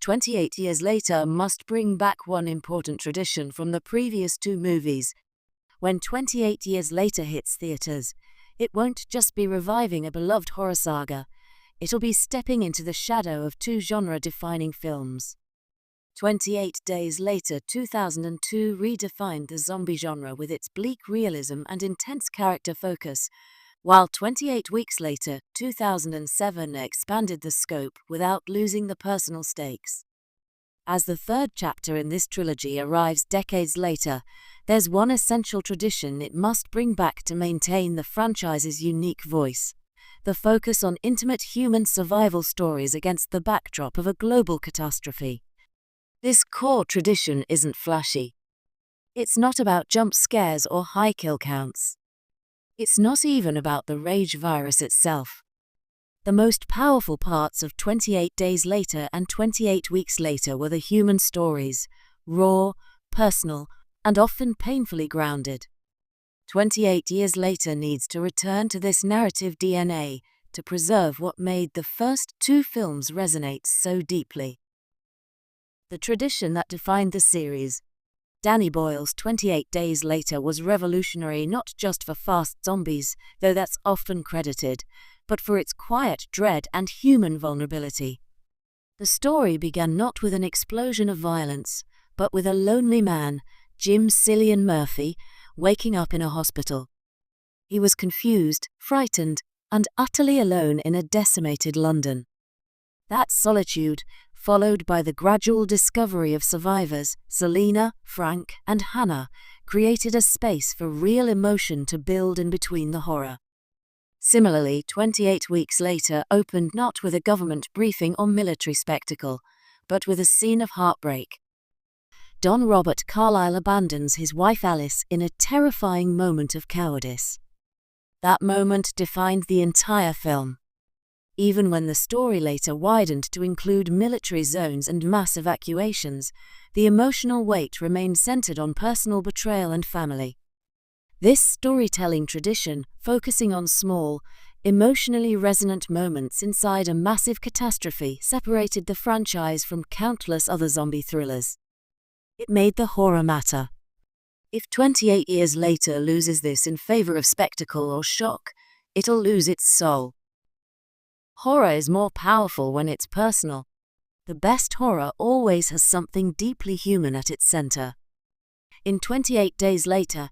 28 years later must bring back one important tradition from the previous two movies. When 28 years later hits theaters, it won't just be reviving a beloved horror saga, it'll be stepping into the shadow of two genre-defining films. 28 Days Later 2002 redefined the zombie genre with its bleak realism and intense character focus, while 28 Weeks Later 2007 expanded the scope without losing the personal stakes. As the third chapter in this trilogy arrives decades later, there's one essential tradition it must bring back to maintain the franchise's unique voice: the focus on intimate human survival stories against the backdrop of a global catastrophe. This core tradition isn't flashy. It's not about jump scares or high kill counts. It's not even about the rage virus itself. The most powerful parts of 28 Days Later and 28 Weeks Later were the human stories, raw, personal, and often painfully grounded. 28 Years Later needs to return to this narrative DNA to preserve what made the first two films resonate so deeply. The tradition that defined the series. Danny Boyle's 28 Days Later was revolutionary not just for fast zombies, though that's often credited, but for its quiet dread and human vulnerability. The story began not with an explosion of violence, but with a lonely man, Cillian Murphy, waking up in a hospital. He was confused, frightened, and utterly alone in a decimated London. That solitude, followed by the gradual discovery of survivors, Selena, Frank, and Hannah, created a space for real emotion to build in between the horror. Similarly, 28 Weeks Later opened not with a government briefing or military spectacle, but with a scene of heartbreak. Don Robert Carlyle abandons his wife Alice in a terrifying moment of cowardice. That moment defined the entire film. Even when the story later widened to include military zones and mass evacuations, the emotional weight remained centered on personal betrayal and family. This storytelling tradition, focusing on small, emotionally resonant moments inside a massive catastrophe, separated the franchise from countless other zombie thrillers. It made the horror matter. If 28 Years Later loses this in favor of spectacle or shock, it'll lose its soul. Horror is more powerful when it's personal. The best horror always has something deeply human at its center. In 28 Days Later,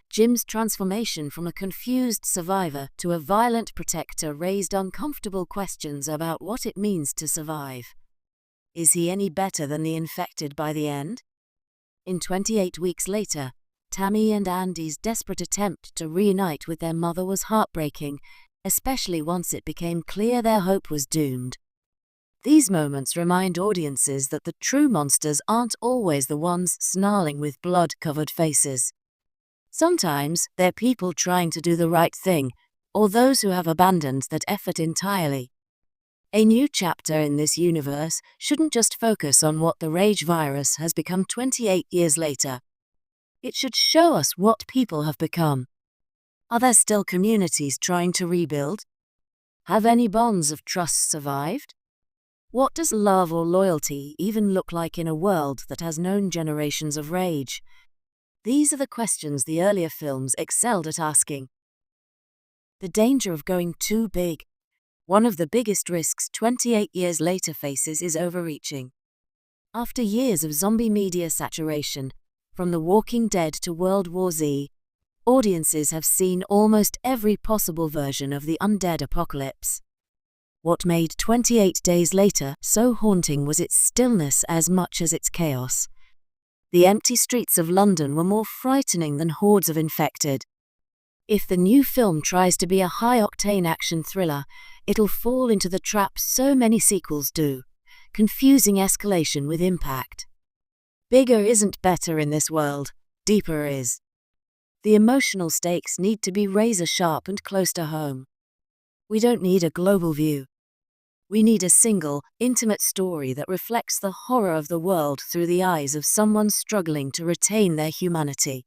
Jim's transformation from a confused survivor to a violent protector raised uncomfortable questions about what it means to survive. Is he any better than the infected by the end? In 28 Weeks Later, Tammy and Andy's desperate attempt to reunite with their mother was heartbreaking, especially once it became clear their hope was doomed. These moments remind audiences that the true monsters aren't always the ones snarling with blood-covered faces. Sometimes they're people trying to do the right thing, or those who have abandoned that effort entirely. A new chapter in this universe shouldn't just focus on what the rage virus has become 28 years later. It should show us what people have become. Are there still communities trying to rebuild? Have any bonds of trust survived? What does love or loyalty even look like in a world that has known generations of rage? These are the questions the earlier films excelled at asking. The danger of going too big. One of the biggest risks 28 Years Later faces is overreaching. After years of zombie media saturation, from The Walking Dead to World War Z, audiences have seen almost every possible version of the undead apocalypse. What made 28 Days Later so haunting was its stillness as much as its chaos. The empty streets of London were more frightening than hordes of infected. If the new film tries to be a high-octane action thriller, it'll fall into the trap so many sequels do, confusing escalation with impact. Bigger isn't better in this world, deeper is. The emotional stakes need to be razor-sharp and close to home. We don't need a global view. We need a single, intimate story that reflects the horror of the world through the eyes of someone struggling to retain their humanity.